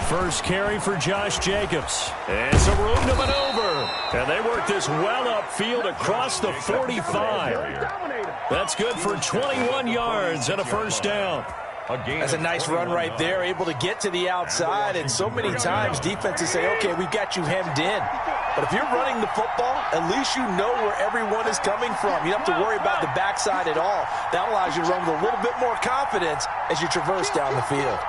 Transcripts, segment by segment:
First carry for Josh Jacobs. And some room to maneuver. And they work this well upfield across the 45. That's good for 21 yards and a first down. That's a nice run right there, able to get to the outside. And so many times defenses say, okay, we've got you hemmed in. But if you're running the football, at least you know where everyone is coming from. You don't have to worry about the backside at all. That allows you to run with a little bit more confidence as you traverse down the field.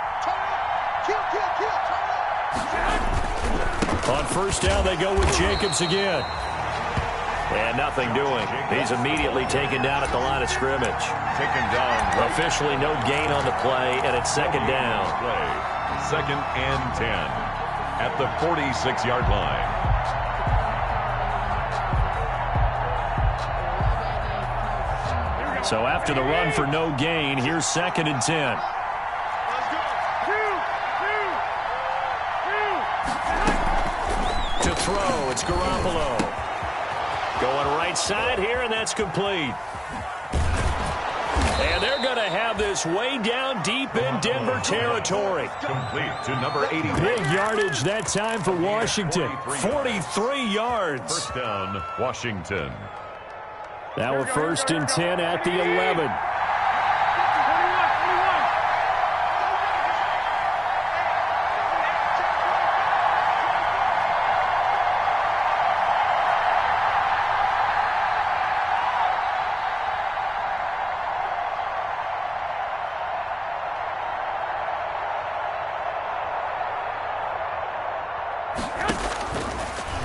On first down, they go with Jacobs again. And nothing doing. He's immediately taken down at the line of scrimmage. Taken down. Officially no gain on the play, and it's second down. Second and 10 at the 46-yard line. So after the run for no gain, here's second and 10. To throw, it's Garoppolo. Going right side here, and that's complete. And they're going to have this way down deep in Denver territory. Complete to number 80. Big yardage that time for Washington. 43 yards. First down, Washington. Now a first and 10 at the 11.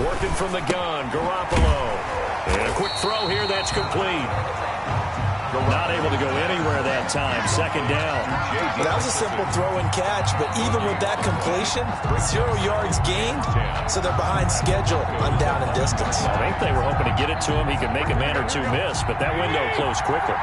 Working from the gun, Garoppolo. And a quick throw here, that's complete. Not able to go anywhere that time. Second down. That was a simple throw and catch, but even with that completion, 0 yards gained, so they're behind schedule on down and distance. I think they were hoping to get it to him. He could make a man or two miss, but that window closed quickly.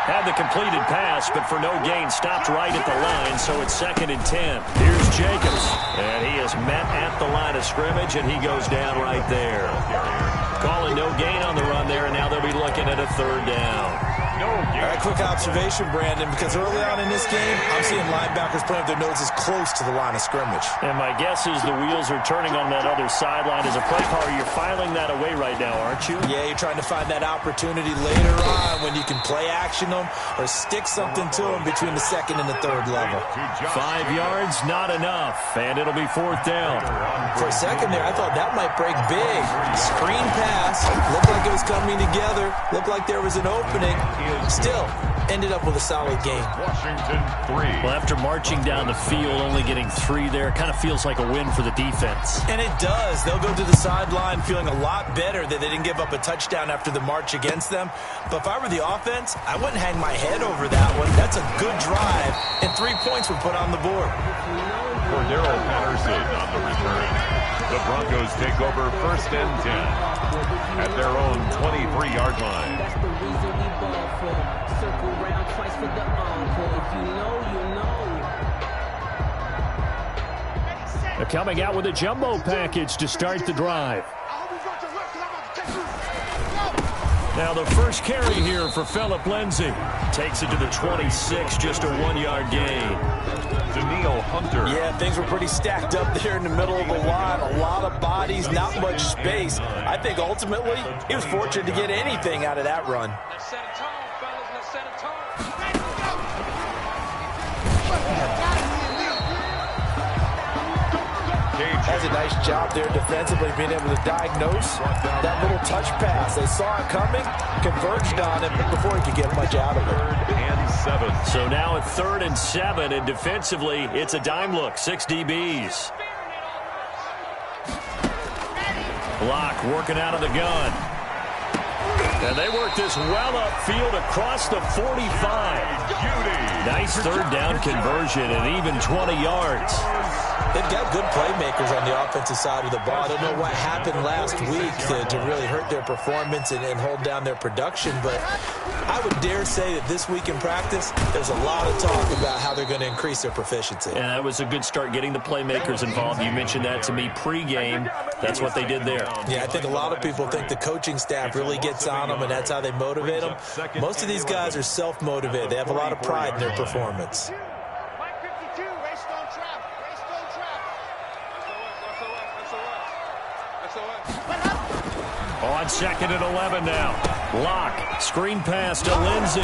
Had the completed pass, but for no gain, stopped right at the line, so it's second and 10. Here's Jacobs, and he is met at the line of scrimmage, and he goes down right there. Calling no gain on the run there, and now they'll be looking at a third down. All right, quick observation, Brandon, because early on in this game, I'm seeing linebackers putting their noses close to the line of scrimmage. And my guess is the wheels are turning on that other sideline. As a play caller, you're filing that away right now, aren't you? Yeah, you're trying to find that opportunity later on when you can play action them or stick something to them between the second and the third level. 5 yards, not enough, and it'll be fourth down. For a second there, I thought that might break big. Screen pass, looked like it was coming together, looked like there was an opening. Still, ended up with a solid game. Washington 3. Well, after marching down the field, only getting 3 there, kind of feels like a win for the defense. And it does. They'll go to the sideline feeling a lot better that they didn't give up a touchdown after the march against them. But if I were the offense, I wouldn't hang my head over that one. That's a good drive, and 3 points were put on the board. Cordero Patterson on the return. The Broncos take over first and 10 at their own 23-yard line. That's the reason we ball for. Circle round twice for the encore. If you know, you know. They're coming out with a jumbo package to start the drive. Now the first carry here for Phillip Lindsay. Takes it to the 26, just a 1-yard gain. Danielle Hunter. Yeah, things were pretty stacked up there in the middle of the line. A lot of bodies, not much space. I think ultimately he was fortunate to get anything out of that run. Let's set a tone, fellas. Let's set a tone. Has a nice job there defensively, being able to diagnose that little touch pass. They saw it coming, converged on it before he could get much out of it. 3rd and 7. So now at 3rd and 7, and defensively, it's a dime look, 6 DBs. Block working out of the gun. And they work this well upfield across the 45. Nice third down conversion and even 20 yards. They've got good playmakers on the offensive side of the ball. I don't know what happened last week to really hurt their performance and hold down their production, but I would dare say that this week in practice, there's a lot of talk about how they're going to increase their proficiency. And that was a good start getting the playmakers involved. You mentioned that to me pregame. That's what they did there. Yeah, I think a lot of people think the coaching staff really gets on them, and that's how they motivate them. Most of these guys are self-motivated. They have a lot of pride in their performance. On 2nd and 11 now. Lock. Screen pass to Lindsey.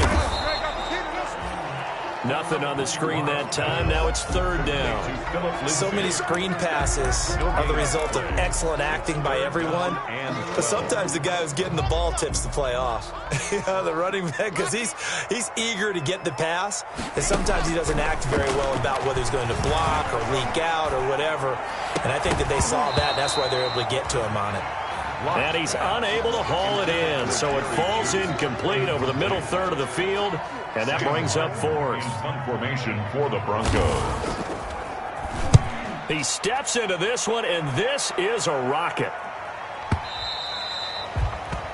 Nothing on the screen that time. Now it's 3rd down. So many screen passes are the result of excellent acting by everyone. But sometimes the guy who's getting the ball tips the play off. The running back, because he's eager to get the pass. And sometimes he doesn't act very well about whether he's going to block or leak out or whatever. And I think that they saw that. That's why they're able to get to him on it. And he's unable to haul it in, so it falls incomplete over the middle third of the field, and that brings up 4th. Formation for the Broncos. He steps into this one, and this is a rocket.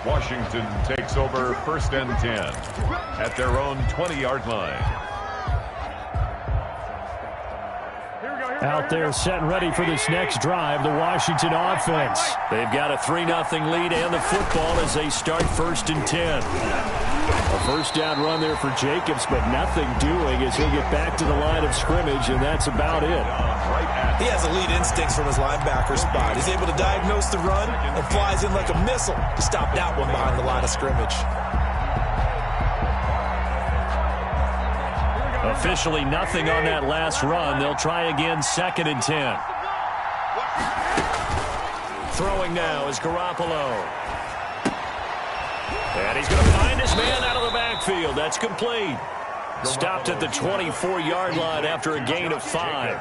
Washington takes over 1st and 10 at their own 20-yard line. Out there set and ready for this next drive, the Washington offense. They've got a 3-0 lead and the football as they start 1st and 10. A first down run there for Jacobs, but nothing doing as he'll get back to the line of scrimmage, and that's about it. He has elite instincts from his linebacker spot. He's able to diagnose the run and flies in like a missile to stop that one behind the line of scrimmage. Officially nothing on that last run. They'll try again 2nd and 10. Throwing now is Garoppolo. And he's going to find his man out of the backfield. That's complete. Stopped at the 24-yard line after a gain of 5.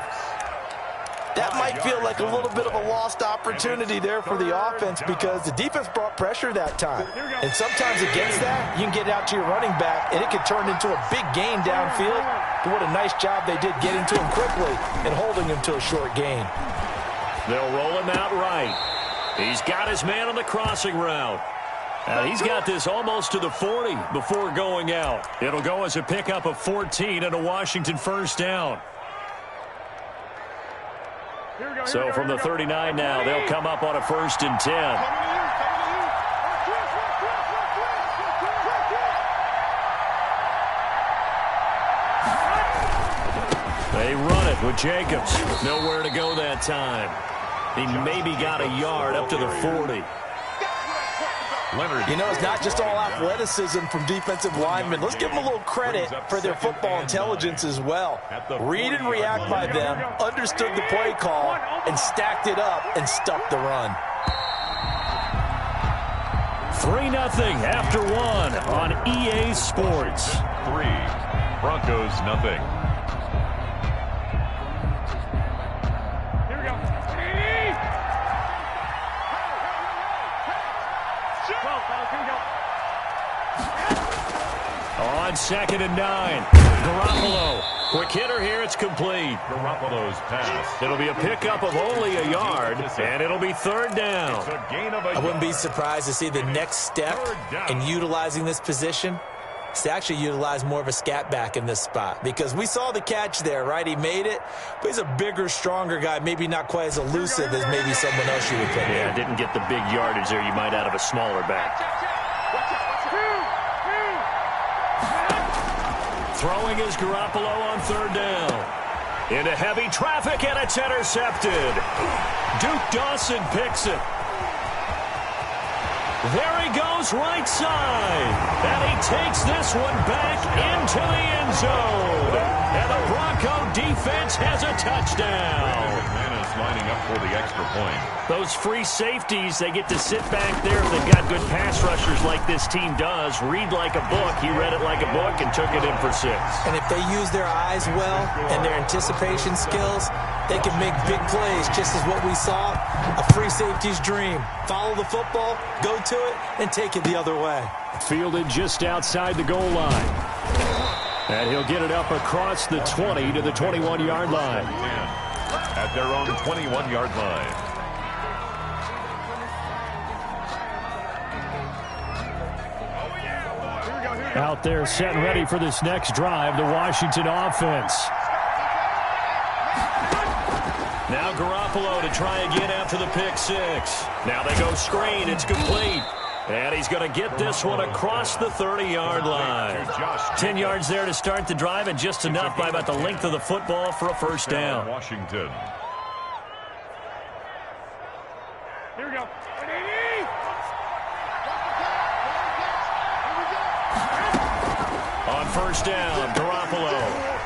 That might feel like a little bit of a lost opportunity there for the offense because the defense brought pressure that time. And sometimes against that, you can get out to your running back, and it could turn into a big gain downfield. But what a nice job they did getting to him quickly and holding him to a short gain. They'll roll him out right. He's got his man on the crossing route. He's got this almost to the 40 before going out. It'll go as a pickup of 14 and a Washington first down. So from the 39 now, they'll come up on a 1st and 10. They run it with Jacobs. Nowhere to go that time. He maybe got a yard up to the 40. You know, it's not just all athleticism from defensive linemen. Let's give them a little credit for their football intelligence as well. Read and react by them, understood the play call, and stacked it up and stuffed the run. 3-0 after 1 on EA Sports. 3, Broncos nothing. On 2nd and 9, Garoppolo. Quick hitter here, it's complete. Garoppolo's pass. It'll be a pickup of only a yard, and it'll be 3rd down. It's a gain of a I wouldn't be surprised to see the next step in utilizing this position is to actually utilize more of a scat back in this spot. Because we saw the catch there, right? He made it, but he's a bigger, stronger guy, maybe not quite as elusive as maybe someone else you would put in. Yeah, didn't get the big yardage there you might out of a smaller back. Throwing is Garoppolo on 3rd down. Into heavy traffic, and it's intercepted. Duke Dawson picks it. There he goes right side. And he takes this one back into the end zone. And the Bronco defense has a touchdown. McManus lining up for the extra point. Those free safeties, they get to sit back there if they've got good pass rushers like this team does. Read like a book. He read it like a book and took it in for 6. And if they use their eyes well and their anticipation skills, they can make big plays, just as what we saw, a free safety's dream. Follow the football, go to to it and take it the other way. Fielded just outside the goal line. And he'll get it up across the 20 to the 21-yard line. At their own 21-yard line. Out there set and ready for this next drive, the Washington offense. Now Garoppolo to try again after the pick six. Now they go screen. It's complete. And he's going to get this one across the 30-yard line. 10 yards there to start the drive, and just enough by about the length of the football for a first down. Washington. Here we go. On first down, Garoppolo.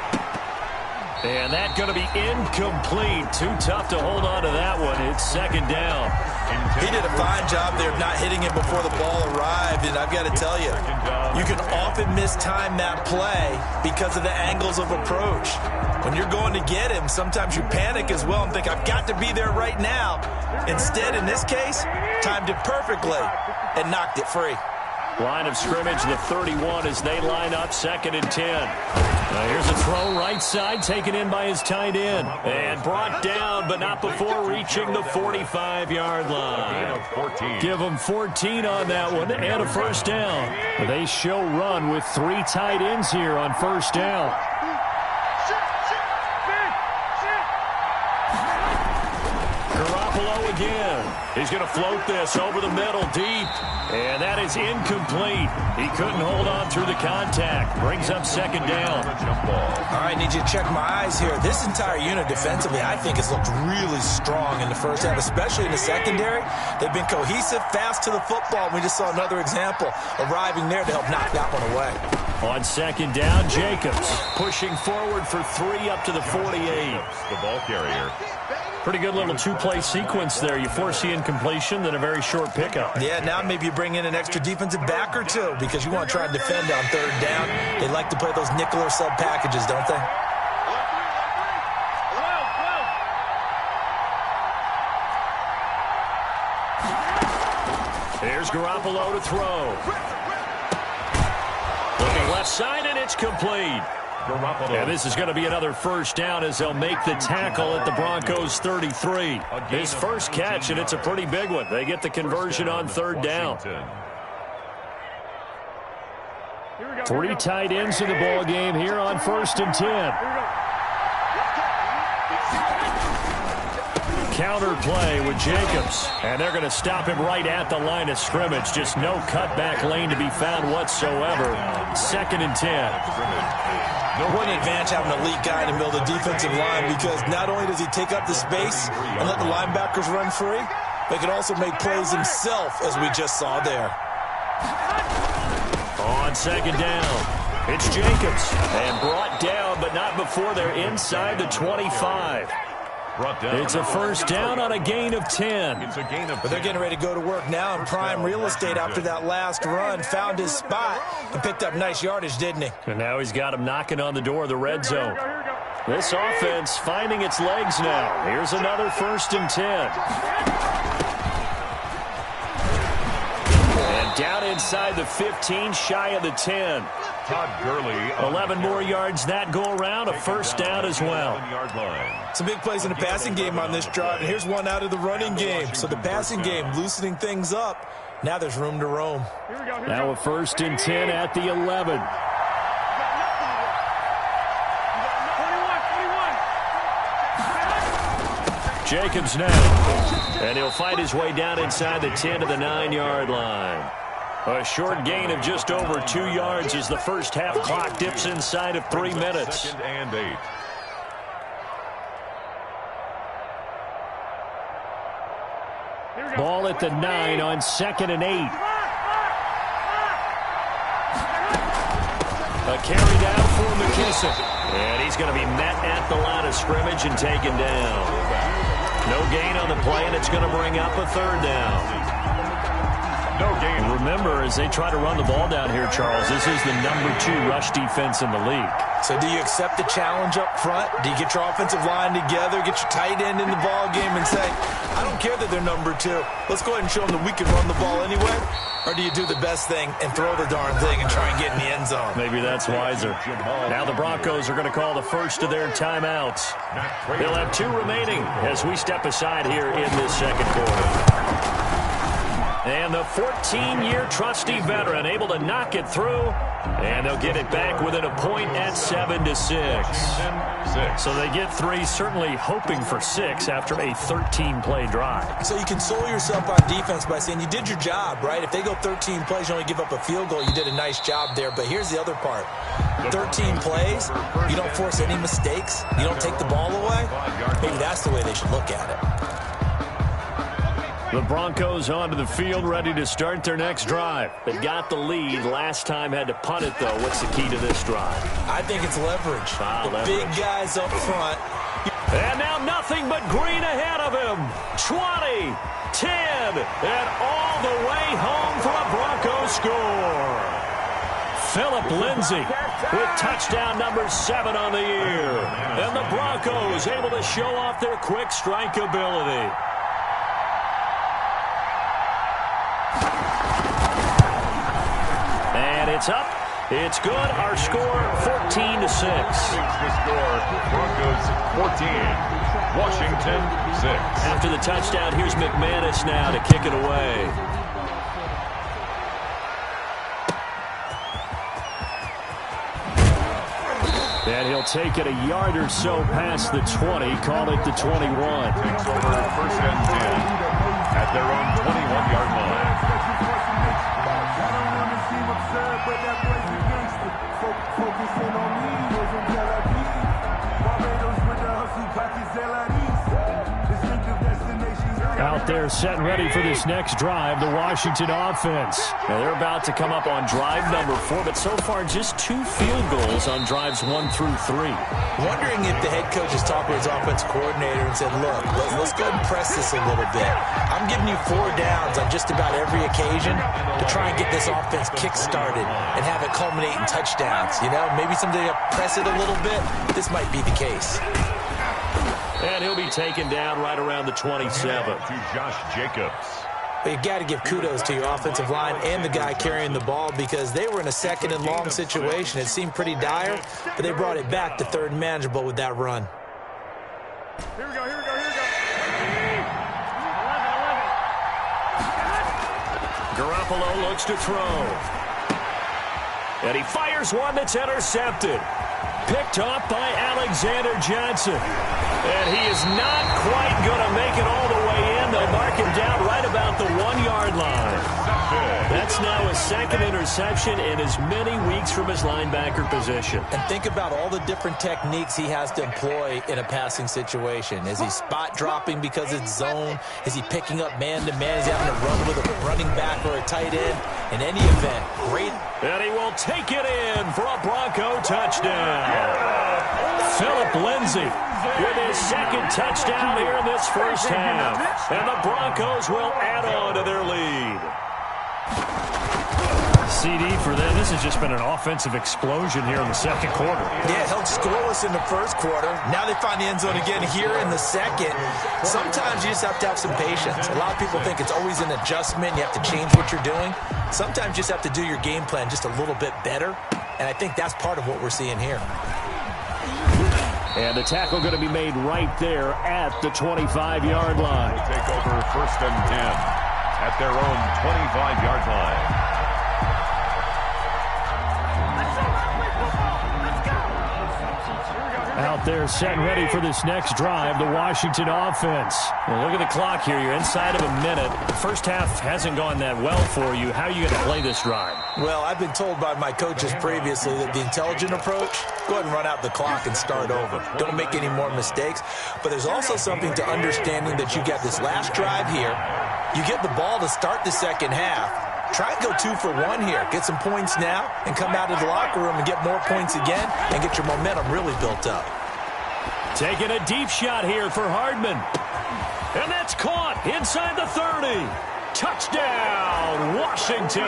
And that's going to be incomplete. Too tough to hold on to that one. It's second down. He did a fine job there of not hitting it before the ball arrived, and I've got to tell you, you can often mistime that play because of the angles of approach. When you're going to get him, sometimes you panic as well and think, I've got to be there right now. Instead, in this case, timed it perfectly and knocked it free. Line of scrimmage, the 31 as they line up, 2nd and 10. Now here's a throw right side, taken in by his tight end. And brought down, but not before reaching the 45-yard line. Give them 14 on that one and a first down. They show run with 3 tight ends here on first down. Garoppolo again. He's going to float this over the middle deep. And that is incomplete. He couldn't hold on through the contact. Brings up second down. All right, need you to check my eyes here. This entire unit defensively, I think, has looked really strong in the first half, especially in the secondary. They've been cohesive, fast to the football. We just saw another example arriving there to help knock that one away. On second down, Jacobs pushing forward for 3 up to the 48. The ball carrier. Pretty good little two-play sequence there. You force the incompletion, then a very short pickup. Yeah, now maybe you bring in an extra defensive back or two because you want to try and defend on third down. They like to play those nickel or sub packages, don't they? Here's Garoppolo to throw. Looking left side, and it's complete. And this is going to be another first down as they'll make the tackle at the Broncos 33. His first catch, and it's a pretty big one. They get the conversion on third down. 3 tight ends in the ball game here on 1st and 10. Counter play with Jacobs, and they're going to stop him right at the line of scrimmage. Just no cutback lane to be found whatsoever. 2nd and 10. What an advantage having an elite guy in the middle of the defensive line, because not only does he take up the space and let the linebackers run free, but he can also make plays himself, as we just saw there. On second down, it's Jacobs, and brought down, but not before they're inside the 25. It's a first down on a gain of 10. But they're getting ready to go to work now in prime real estate after that last run. Found his spot and picked up nice yardage, didn't he? And now he's got him knocking on the door of the red zone. This offense finding its legs now. Here's another 1st and 10. And down inside the 15, shy of the 10. Todd Gurley. 11 more yards that go around, a first down as well. Some big plays in the passing game on this drive, and here's one out of the running game. So the passing game loosening things up. Now there's room to roam. Now a 1st and 10 at the 11. Jacobs now, and he'll find his way down inside the 10 to the 9-yard line. A short gain of just over 2 yards as the first half clock dips inside of 3 minutes. 2nd and 8. Ball at the 9 on 2nd and 8. A carry down for McKissick. And he's going to be met at the line of scrimmage and taken down. No gain on the play, and it's going to bring up a 3rd down. No gain. Remember, as they try to run the ball down here, Charles, this is the #2 rush defense in the league. So do you accept the challenge up front? Do you get your offensive line together, get your tight end in the ball game and say, I don't care that they're #2. Let's go ahead and show them that we can run the ball anyway? Or do you do the best thing and throw the darn thing and try and get in the end zone? Maybe that's wiser. Now the Broncos are going to call the first of their timeouts. They'll have 2 remaining as we step aside here in this second quarter. And the 14-year trusty veteran able to knock it through. And they'll get it back within a point at 7-6. So they get 3, certainly hoping for 6 after a 13-play drive. So you console yourself on defense by saying you did your job, right? If they go 13 plays, you only give up a field goal, you did a nice job there. But here's the other part. 13 plays, you don't force any mistakes, you don't take the ball away. Maybe that's the way they should look at it. The Broncos onto the field, ready to start their next drive. They got the lead last time, had to punt it, though. What's the key to this drive? I think it's leverage. Leverage. Big guys up front. And now nothing but green ahead of him. 20, 10, and all the way home for a Broncos score. Philip Lindsay with touchdown number 7 on the year. And the Broncos able to show off their quick strike ability. It's up. It's good. Our score, 14-6. The score, Broncos 14, Washington 6. After the touchdown, here's McManus now to kick it away. And he'll take it a yard or so past the 20, call it the 21. Takes over first and 10 at their own 21-yard line. Out there set and ready for this next drive, the Washington offense. Now they're about to come up on drive number 4, but so far just 2 field goals on drives 1 through 3. Wondering if the head coach has talked with his offense coordinator and said, look, let's go ahead and press this a little bit. I'm giving you 4 downs on just about every occasion to try and get this offense kick-started and have it culminate in touchdowns. You know, maybe someday I'll press it a little bit. This might be the case. And he'll be taken down right around the 27. To Josh Jacobs. But you got to give kudos to your offensive line and the guy carrying the ball because they were in a 2nd and long situation. It seemed pretty dire, but they brought it back to 3rd and manageable with that run. Here we go, here we go, here we go. Garoppolo looks to throw. And he fires one that's intercepted. Picked off by Alexander Johnson. And he is not quite going to make it all the way in. They'll mark him down right about the 1-yard line. That's now his 2nd interception in as many weeks from his linebacker position. And think about all the different techniques he has to employ in a passing situation. Is he spot dropping because it's zone? Is he picking up man-to-man? Is he having to run with a running back or a tight end? In any event, great. And he will take it in for a Bronco touchdown. Philip Lindsay with his 2nd touchdown here in this first half. And the Broncos will add on to their lead. CD for them. This has just been an offensive explosion here in the 2nd quarter. Yeah, held scoreless in the 1st quarter. Now they find the end zone again here in the 2nd. Sometimes you just have to have some patience. A lot of people think it's always an adjustment. You have to change what you're doing. Sometimes you just have to do your game plan just a little bit better. And I think that's part of what we're seeing here. And the tackle going to be made right there at the 25-yard line. They take over first and 10 at their own 25-yard line. Out there set and ready for this next drive, the Washington offense. Well, look at the clock here. You're inside of a minute. The first half hasn't gone that well for you. How are you going to play this drive? Well, I've been told by my coaches previously that the intelligent approach, go ahead and run out the clock and start over. Don't make any more mistakes. But there's also something to understanding that you got this last drive here. You get the ball to start the 2nd half. Try and go 2 for 1 here. Get some points now and come out of the locker room and get more points again and get your momentum really built up. Taking a deep shot here for Hardman. And that's caught inside the 30. touchdown, Washington.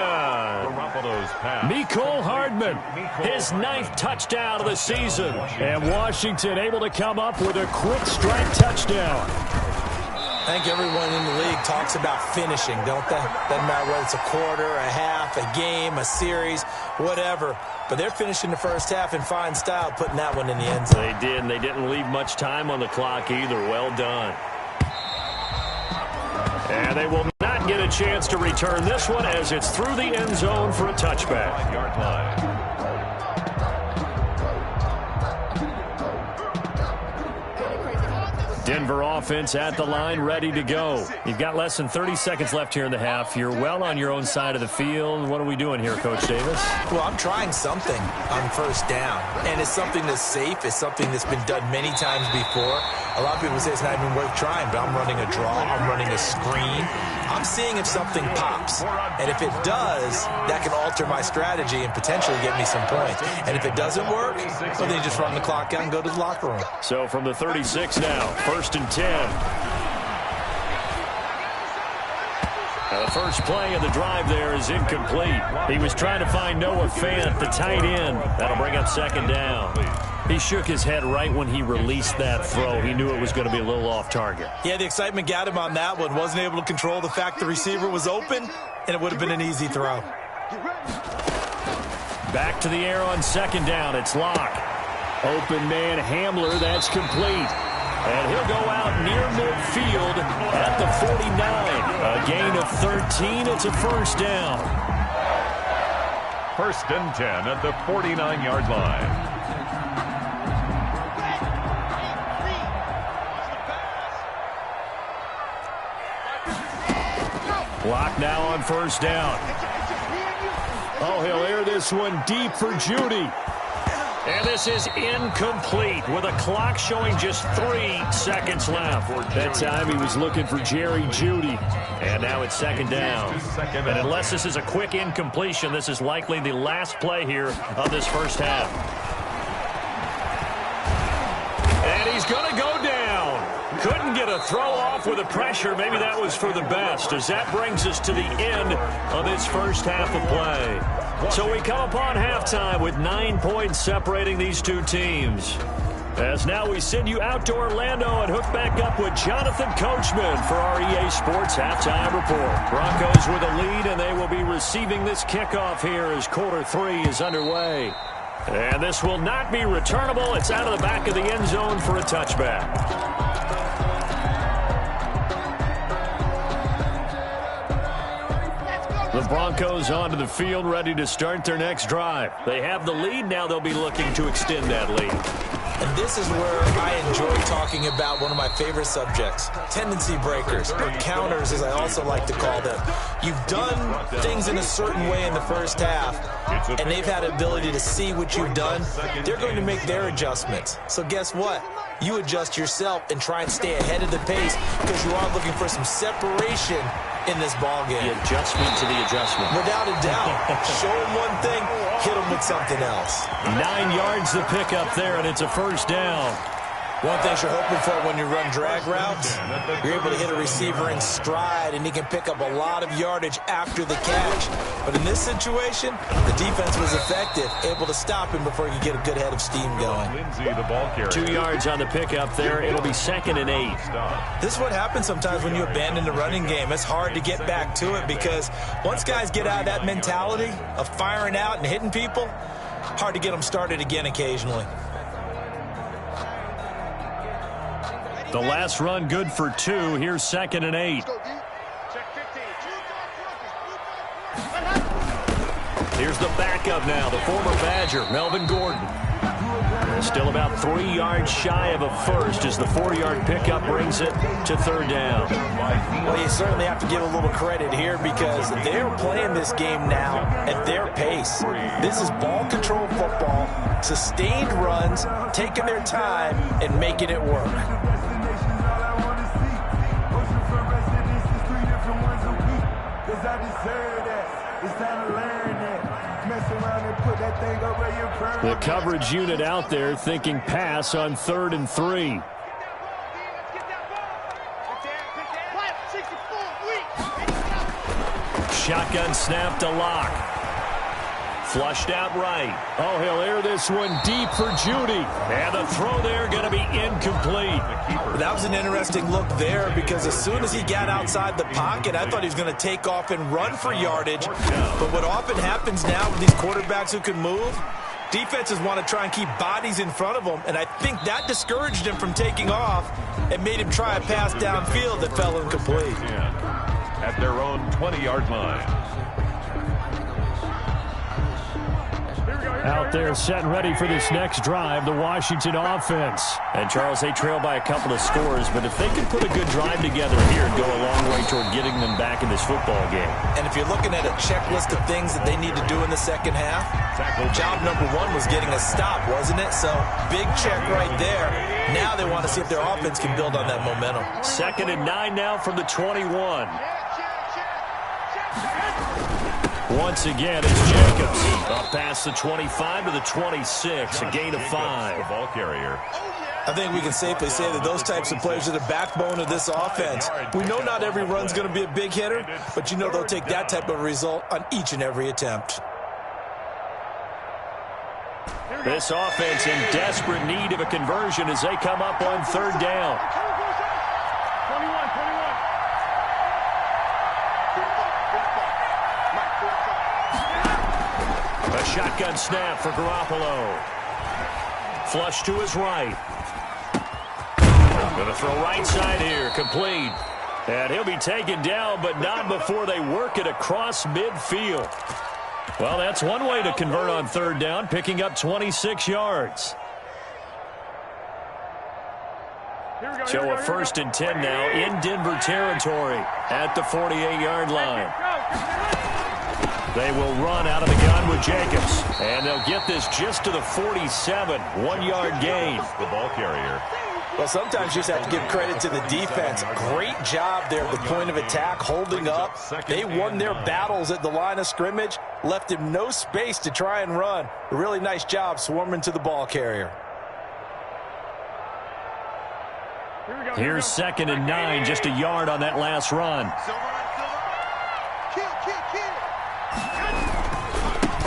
Mecole Hardman, his 9th touchdown of the season. And Washington able to come up with a quick strike touchdown. I think everyone in the league talks about finishing, don't they? Doesn't matter whether it's a quarter, a half, a game, a series, whatever. But they're finishing the first half in fine style, putting that one in the end zone. They did, and they didn't leave much time on the clock either. Well done. And they will not get a chance to return this one as it's through the end zone for a touchback. 5-yard line. Denver offense at the line, ready to go. You've got less than 30 seconds left here in the half. You're well on your own side of the field. What are we doing here, Coach Davis? Well, I'm trying something on first down, and it's something that's safe. It's something that's been done many times before. A lot of people say it's not even worth trying, but I'm running a draw. I'm running a screen. I'm seeing if something pops, and if it does, that can alter my strategy and potentially get me some points. And if it doesn't work, well, then you just run the clock out and go to the locker room. So from the 36 now, 1st and 10. Now the first play of the drive there is incomplete. He was trying to find Noah Fant, the tight end. That'll bring up 2nd down. He shook his head right when he released that throw. He knew it was going to be a little off target. Yeah, the excitement got him on that one. Wasn't able to control the fact the receiver was open, and it would have been an easy throw. Back to the air on 2nd down. It's Locke. Open man Hamler. That's complete. And he'll go out near midfield at the 49. A gain of 13. It's a 1st down. 1st and 10 at the 49-yard line. Locke now on 1st down. Oh, he'll air this one deep for Jeudy. And this is incomplete with a clock showing just 3 seconds left. That time he was looking for Jerry Jeudy. And now it's 2nd down. And unless this is a quick incompletion, this is likely the last play here of this first half. And he's going to go down. Couldn't get a throw off with the pressure. Maybe that was for the best, as that brings us to the end of this first half of play. So we come upon halftime with 9 points separating these two teams. As now we send you out to Orlando and hook back up with Jonathan Coachman for our EA Sports Halftime Report. Broncos with a lead, and they will be receiving this kickoff here as quarter 3 is underway. And this will not be returnable. It's out of the back of the end zone for a touchback. The Broncos onto the field, ready to start their next drive. They have the lead. Now they'll be looking to extend that lead. And this is where I enjoy talking about one of my favorite subjects, tendency breakers, or counters, as I also like to call them. You've done things in a certain way in the first half, and they've had the ability to see what you've done. They're going to make their adjustments. So guess what? You adjust yourself and try and stay ahead of the pace because you are looking for some separation in this ball game. The adjustment to the adjustment. Without a doubt. Show them one thing, hit them with something else. 9 yards to pick up there, and it's a 1st down. One thing you're hoping for when you run drag routes, you're able to hit a receiver in stride, and he can pick up a lot of yardage after the catch. But in this situation, the defense was effective, able to stop him before he could get a good head of steam going. Lindsey, the ball carrier. 2 yards on the pickup there. It'll be 2nd and 8. This is what happens sometimes when you abandon the running game. It's hard to get back to it because once guys get out of that mentality of firing out and hitting people, hard to get them started again occasionally. The last run good for 2. Here's 2nd and 8. Here's the backup now, the former Badger, Melvin Gordon. Still about 3 yards shy of a first as the 4-yard pickup brings it to 3rd down. Well, you certainly have to give a little credit here because they're playing this game now at their pace. This is ball control football, sustained runs, taking their time and making it work. The coverage unit out there thinking pass on 3rd and 3. shotgun snap to Locke. Flushed out right. Oh, he'll air this one deep for Judy. And the throw there going to be incomplete. That was an interesting look there because as soon as he got outside the pocket, I thought he was going to take off and run for yardage. But what often happens now with these quarterbacks who can move, defenses want to try and keep bodies in front of them, and I think that discouraged him from taking off and made him try a pass downfield that fell incomplete. At their own 20-yard line. Out there set and ready for this next drive, the Washington offense. And Charles, they trail by a couple of scores, but if they can put a good drive together here, it'd go a long way toward getting them back in this football game. And if you're looking at a checklist of things that they need to do in the second half, job number one was getting a stop, wasn't it? So big check right there. Now they want to see if their offense can build on that momentum. 2nd and 9 now from the 21. Once again, it's Jacobs. Up past the 25 to the 26, a gain of 5. The ball carrier. I think we can safely say that those types of players are the backbone of this offense. We know not every run's going to be a big hitter, but you know they'll take that type of result on each and every attempt. This offense in desperate need of a conversion as they come up on 3rd down. A shotgun snap for Garoppolo. Flush to his right. Going to throw right side here. Complete. And he'll be taken down, but not before they work it across midfield. Well, that's one way to convert on 3rd down, picking up 26 yards. So a 1st and 10 now in Denver territory at the 48-yard line. They will run out of the gun with Jacobs. And they'll get this just to the 47. 1-yard gain. The ball carrier. Well, sometimes you just have to give credit to the defense. Great job there at the point of attack, holding up. They won their battles at the line of scrimmage, left him no space to try and run. A really nice job swarming to the ball carrier. Here's 2nd and 9, just a yard on that last run.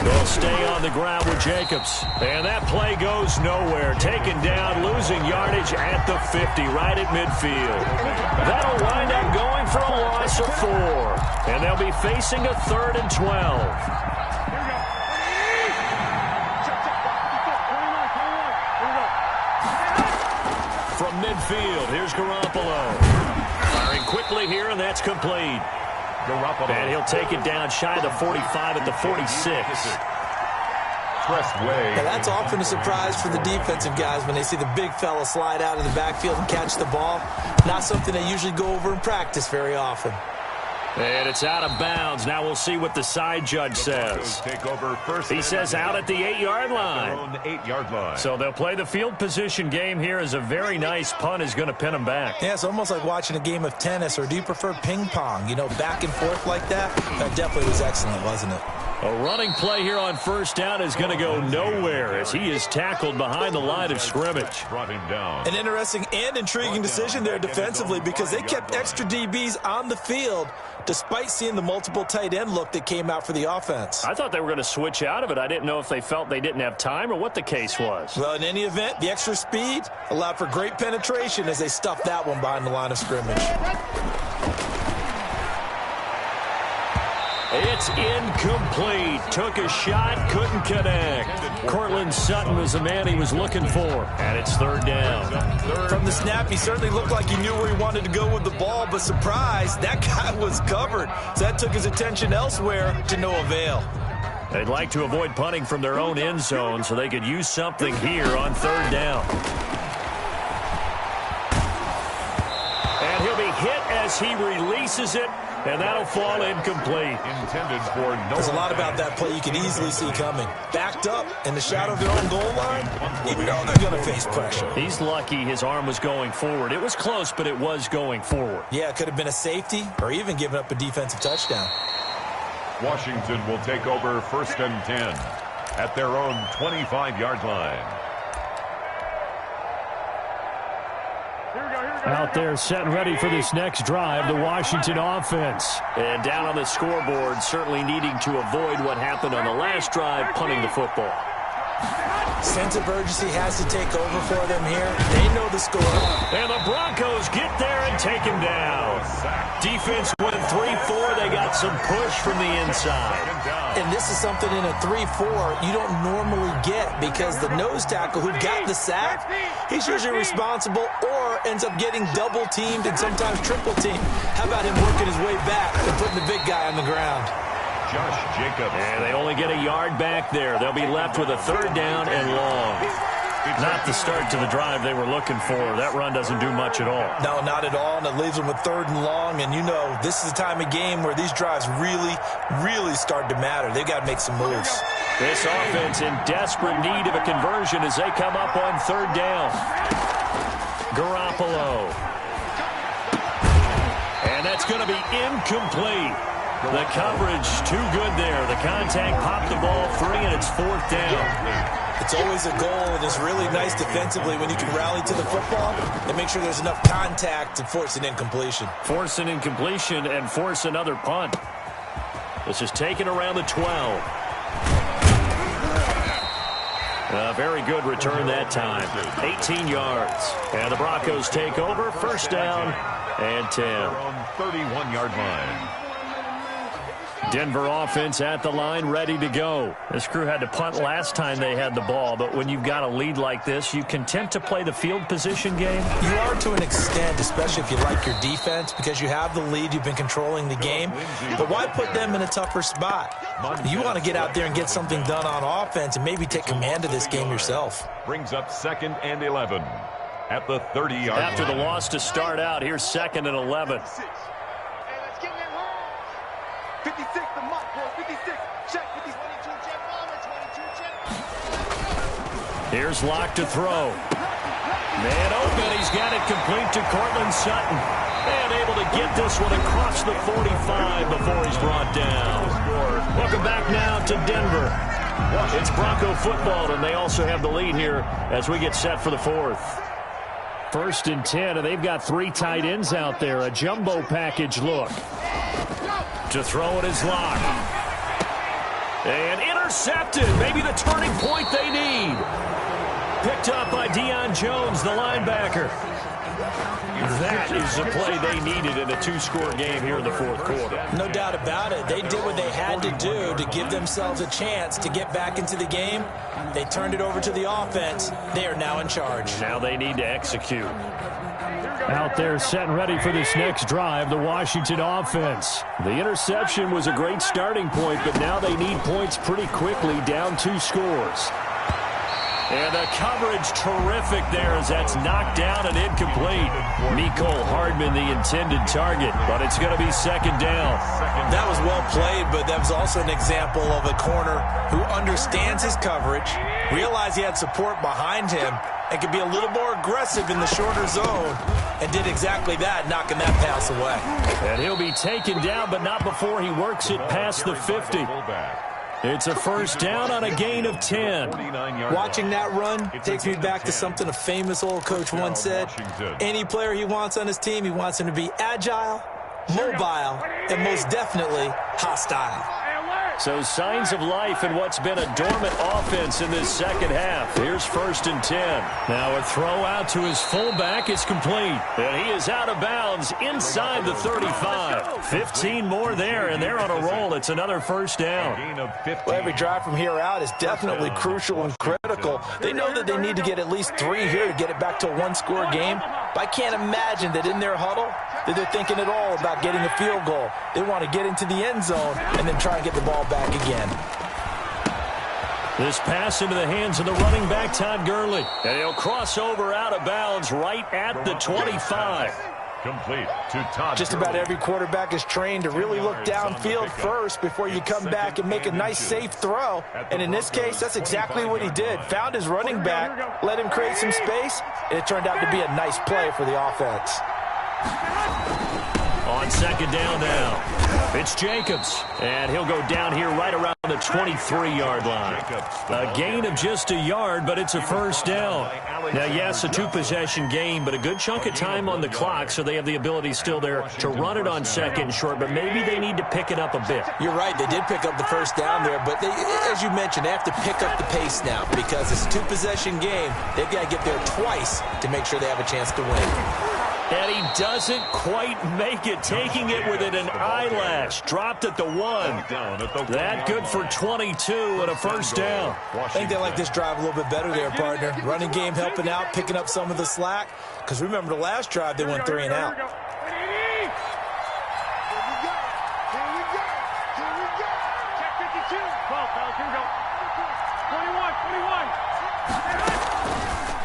They'll stay on the ground with Jacobs. And that play goes nowhere. Taken down, losing yardage at the 50, right at midfield. That'll wind up going for a loss of 4. And they'll be facing a 3rd and 12. From midfield, here's Garoppolo. Firing quickly here, and that's complete. And he'll take it down shy of the 45 at the 46. Now that's often a surprise for the defensive guys when they see the big fella slide out of the backfield and catch the ball. Not something they usually go over in practice very often. And it's out of bounds. Now we'll see what the side judge says. He says out at the 8-yard line. So they'll play the field position game here as a very nice punt is going to pin them back. Yeah, it's almost like watching a game of tennis, or do you prefer ping pong? You know, back and forth like that? That definitely was excellent, wasn't it? A running play here on 1st down is going to go nowhere as he is tackled behind the line of scrimmage. Brought him down. An interesting and intriguing decision there defensively because they kept extra DBs on the field despite seeing the multiple tight end look that came out for the offense. I thought they were going to switch out of it. I didn't know if they felt they didn't have time or what the case was. Well, in any event, the extra speed allowed for great penetration as they stuffed that one behind the line of scrimmage. It's incomplete. Took a shot, couldn't connect. Courtland Sutton was the man he was looking for. And it's 3rd down. From the snap, he certainly looked like he knew where he wanted to go with the ball, but surprise, that guy was covered. So that took his attention elsewhere to no avail. They'd like to avoid punting from their own end zone so they could use something here on 3rd down. And he'll be hit as he releases it. And that'll fall incomplete. Intended for no. There's a lot about that play you can easily see coming. Backed up in the shadow of their own goal line, you know they're going to face pressure. He's lucky his arm was going forward. It was close, but it was going forward. Yeah, it could have been a safety or even given up a defensive touchdown. Washington will take over 1st and 10 at their own 25-yard line. Here we go. Out there set and ready for this next drive, the Washington offense. And down on the scoreboard, certainly needing to avoid what happened on the last drive, punting the football. Sense of urgency has to take over for them here. They know the score. And the Broncos get there and take him down. Defense went 3-4. They got some push from the inside. And this is something in a 3-4 you don't normally get because the nose tackle who got the sack, he's usually responsible or ends up getting double-teamed and sometimes triple-teamed. How about him working his way back and putting the big guy on the ground? Josh Jacobs. And they only get a yard back there. They'll be left with a 3rd down and long. Not the start to the drive they were looking for. That run doesn't do much at all. No, not at all, and it leaves them with 3rd and long. And you know, this is the time of game where these drives really, really start to matter. They've got to make some moves. This offense in desperate need of a conversion as they come up on 3rd down. Garoppolo. And that's going to be incomplete. The coverage too good there. The contact popped the ball free, and it's 4th down. It's always a goal, and it's really nice defensively when you can rally to the football and make sure there's enough contact to force an incompletion. Force an incompletion and force another punt. This is taken around the 12. A very good return that time. 18 yards. And the Broncos take over. 1st down and 10. On 31-yard line. Denver offense at the line, ready to go. This crew had to punt last time they had the ball, but when you've got a lead like this, you content to play the field position game? You are to an extent, especially if you like your defense, because you have the lead, you've been controlling the game. But why put them in a tougher spot? You want to get out there and get something done on offense and maybe take command of this game yourself. Brings up 2nd and 11 at the 30-yard line. After the loss to start out, here's 2nd and 11. 56, the mark, boys. 56. Check. 22, check. Bomber, 22, check. Here's Locke to throw. Man open. He's got it complete to Cortland Sutton. And able to get this one across the 45 before he's brought down. Welcome back now to Denver. It's Bronco football, and they also have the lead here as we get set for the 4th. 1st and 10, and they've got 3 tight ends out there. A jumbo package look. To throw it is Locke. And intercepted. Maybe the turning point they need. Picked up by Deion Jones, the linebacker. That is the play they needed in a 2-score game here in the 4th quarter. No doubt about it. They did what they had to do to give themselves a chance to get back into the game. They turned it over to the offense. They are now in charge. Now they need to execute. Out there set and ready for this next drive, the Washington offense. The interception was a great starting point, but now they need points pretty quickly, down 2 scores. And the coverage terrific there as that's knocked down and incomplete. Mecole Hardman the intended target, but it's going to be 2nd down. That was well played, but that was also an example of a corner who understands his coverage, realized he had support behind him, and could be a little more aggressive in the shorter zone, and did exactly that, knocking that pass away. And he'll be taken down, but not before he works it past the 50. It's a 1st down on a gain of 10. Watching that run takes me back to something a famous old coach once said. Any player he wants on his team, he wants him to be agile, mobile, and most definitely hostile. So signs of life in what's been a dormant offense in this 2nd half. Here's 1st and 10. Now a throw out to his fullback is complete. And he is out of bounds inside the 35. 15 more there, and they're on a roll. It's another 1st down. Well, every drive from here out is definitely crucial and critical. They know that they need to get at least 3 here to get it back to a 1-score game. But I can't imagine that in their huddle that they're thinking at all about getting a field goal. They want to get into the end zone and then try and get the ball back again. This pass into the hands of the running back, Todd Gurley. And he'll cross over out of bounds right at the 25. Complete to Todd Just about every quarterback is trained to really look downfield first before you come back and make a nice, safe throw. And in this case, that's exactly what he did. Found his running back, let him create some space, and it turned out to be a nice play for the offense. On second down now, it's Jacobs, and he'll go down here right around the 23-yard line. A gain of just a yard, but it's a first down. Now, yes, a two-possession game, but a good chunk of time on the clock, so they have the ability still there to run it on second and short, but maybe they need to pick it up a bit. You're right. They did pick up the first down there, but they, as you mentioned, they have to pick up the pace now because it's a two-possession game. They've got to get there twice to make sure they have a chance to win. And he doesn't quite make it, taking it within an eyelash. Dropped at the 1. That good for 22 and a first down. I think they like this drive a little bit better there, partner. Running game helping out, picking up some of the slack. Because remember, the last drive, they went 3 and out.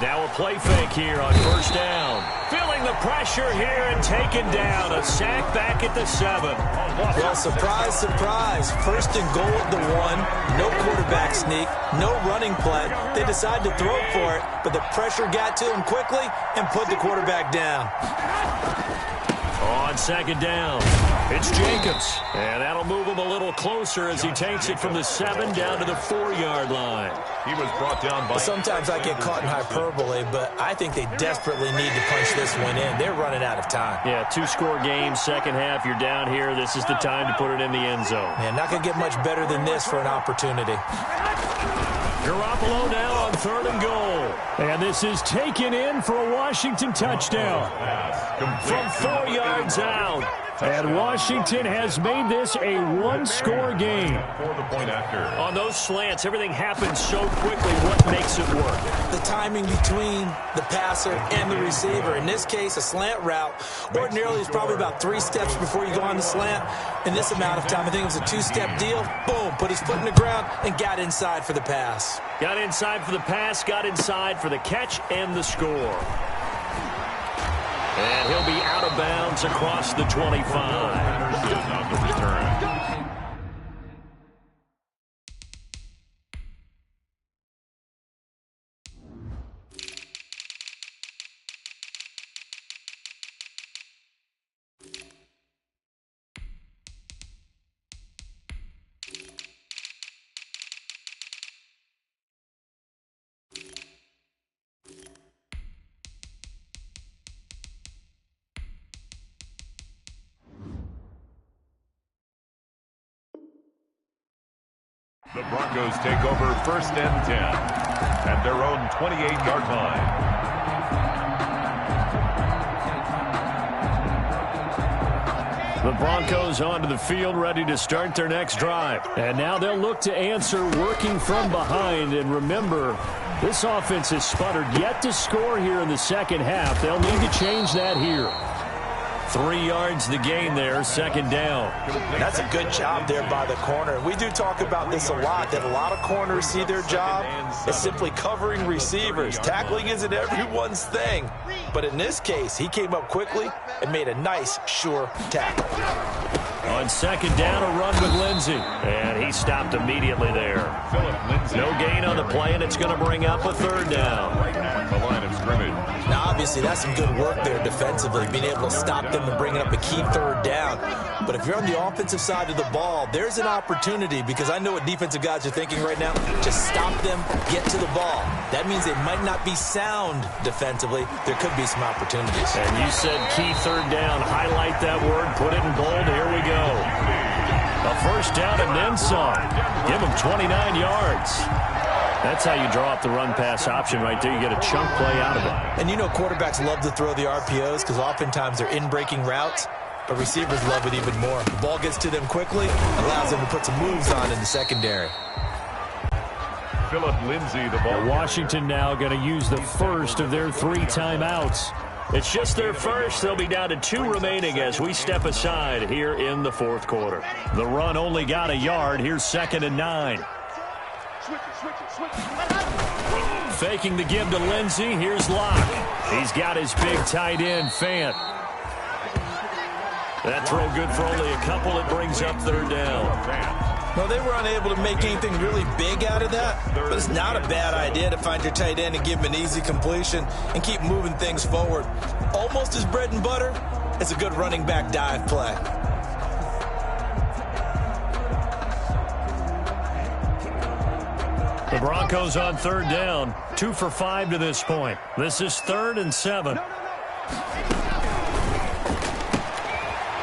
Now a play fake here on first down. Feeling the pressure here and taken down. A sack back at the 7. Well, surprise, surprise. First and goal at the 1. No quarterback sneak. No running play. They decide to throw for it, but the pressure got to him quickly and put the quarterback down. On second down, it's Jacobs. And that'll move him a little closer as he takes it from the 7 down to the 4-yard line. He was brought down by... Sometimes I get caught in hyperbole, but I think they desperately need to punch this one in. They're running out of time. Yeah, 2-score game, second half, you're down here. This is the time to put it in the end zone. Man, not going to get much better than this for an opportunity. Garoppolo now on 3rd and goal. And this is taken in for a Washington touchdown. From 4 yards out. And Washington has made this a one-score game. On those slants, everything happens so quickly. What makes it work? The timing between the passer and the receiver. In this case, a slant route ordinarily is probably about 3 steps before you go on the slant. In this amount of time, I think it was a 2-step deal. Boom, put his foot in the ground and got inside for the pass. Got inside for the pass, got inside for the catch and the score. And he'll be out of bounds across the 25. On the return. The Broncos take over 1st and 10 at their own 28-yard line. The Broncos onto the field, ready to start their next drive. And now they'll look to answer working from behind. And remember, this offense has sputtered yet to score here in the second half. They'll need to change that here. 3 yards the gain there, second down. That's a good job there by the corner. We do talk about this a lot, that a lot of corners see their job as simply covering receivers. Tackling isn't everyone's thing. But in this case, he came up quickly and made a nice, sure tackle. On second down, a run with Lindsey. And he stopped immediately there. No gain on the play, and it's going to bring up a 3rd down. The line of scrimmage. Now, obviously, that's some good work there defensively, being able to stop them and bringing up a key 3rd down. But if you're on the offensive side of the ball, there's an opportunity, because I know what defensive guys are thinking right now, to stop them, get to the ball. That means they might not be sound defensively. There could be some opportunities. And you said key 3rd down. Highlight that word, put it in bold. Here we go. A first down and then some. Give them 29 yards. That's how you draw up the run-pass option right there. You get a chunk play out of it. And you know quarterbacks love to throw the RPOs because oftentimes they're in-breaking routes, but receivers love it even more. The ball gets to them quickly, allows them to put some moves on in the secondary. Philip Lindsay, the ball. Washington now going to use the first of their 3 timeouts. It's just their first. They'll be down to 2 remaining as we step aside here in the 4th quarter. The run only got a yard. Here's 2nd and 9. Faking the give to Lindsey. Here's Locke. He's got his big tight end, Fant. That throw good for only a couple. It brings up 3rd down. Well, they were unable to make anything really big out of that, but it's not a bad idea to find your tight end and give him an easy completion and keep moving things forward. Almost his bread and butter, It's a good running back dive play. The Broncos on third down, 2 for 5 to this point. This is 3rd and 7.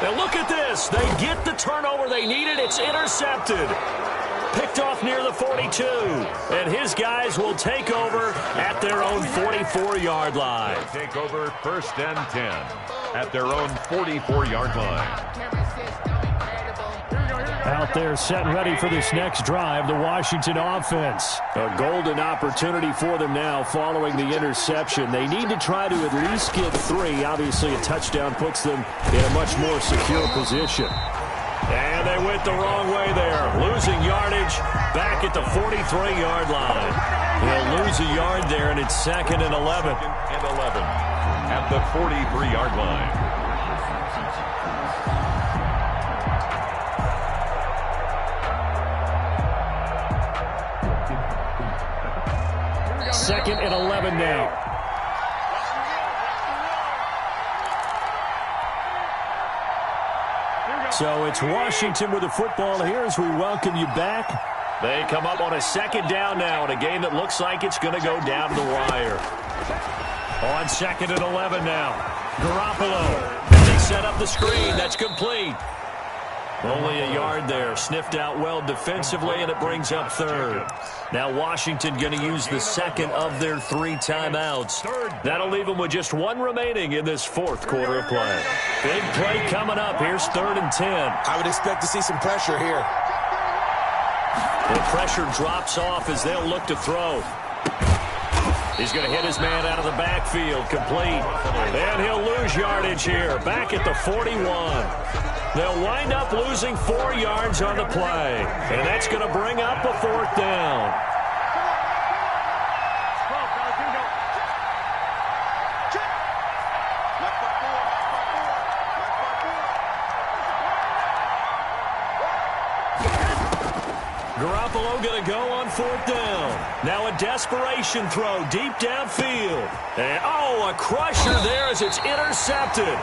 Now look at this. They get the turnover they needed. It's intercepted. Picked off near the 42. And his guys will take over at their own 44-yard line. Take over 1st and 10 at their own 44-yard line. Out there set and ready for this next drive, the Washington offense. A golden opportunity for them now following the interception. They need to try to at least get 3. Obviously, a touchdown puts them in a much more secure position. And they went the wrong way there. Losing yardage back at the 43-yard line. He'll lose a yard there, and it's 2nd and 11. 2nd and 11 at the 43-yard line. Second and 11 now. So it's Washington with the football here as we welcome you back. They come up on a 2nd down now in a game that looks like it's going to go down the wire. On 2nd and 11 now. Garoppolo. And they set up the screen. That's complete. Only a yard there. Sniffed out well defensively, and it brings up 3rd. Now Washington going to use the 2nd of their 3 timeouts. That'll leave them with just 1 remaining in this 4th quarter of play. Big play coming up. Here's 3rd and 10. I would expect to see some pressure here. The pressure drops off as they'll look to throw. He's going to hit his man out of the backfield. Complete. And he'll lose yardage here. Back at the 41. They'll wind up losing 4 yards on the play. And that's going to bring up a 4th down. Garoppolo going to go on 4th down. Now a desperation throw deep downfield. And, a crusher there as it's intercepted.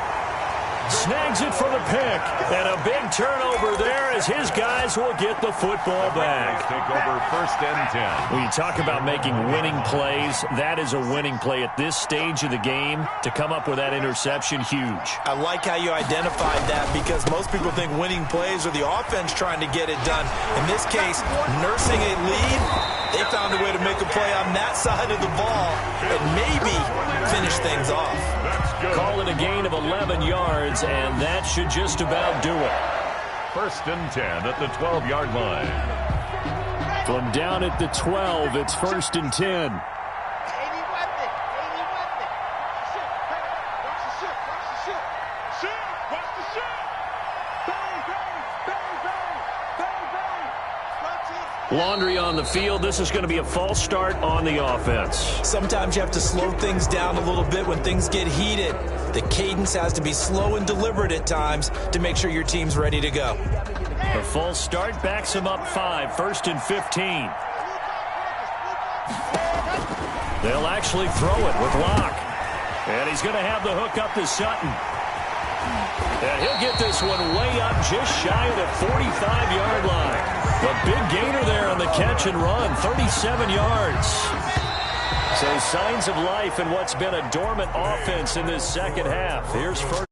Snags it for the pick. And a big turnover there as his guys will get the football back. Take over 1st and 10. When you talk about making winning plays, that is a winning play at this stage of the game. To come up with that interception, huge. I like how you identified that because most people think winning plays are the offense trying to get it done. In this case, nursing a lead, they found a way to make a play on that side of the ball and maybe finish things off. Call it a gain of 11 yards, and that should just about do it. 1st and 10 at the 12-yard line. From down at the 12, it's 1st and 10. Laundry on the field. This is going to be a false start on the offense. Sometimes you have to slow things down a little bit when things get heated. The cadence has to be slow and deliberate at times to make sure your team's ready to go. A false start backs him up 5, 1st and 15. They'll actually throw it with Locke. And he's going to have the hook up to Sutton. And he'll get this one way up just shy of the 45-yard line. A big gainer there on the catch and run, 37 yards. So signs of life in what's been a dormant offense in this 2nd half. Here's 1st.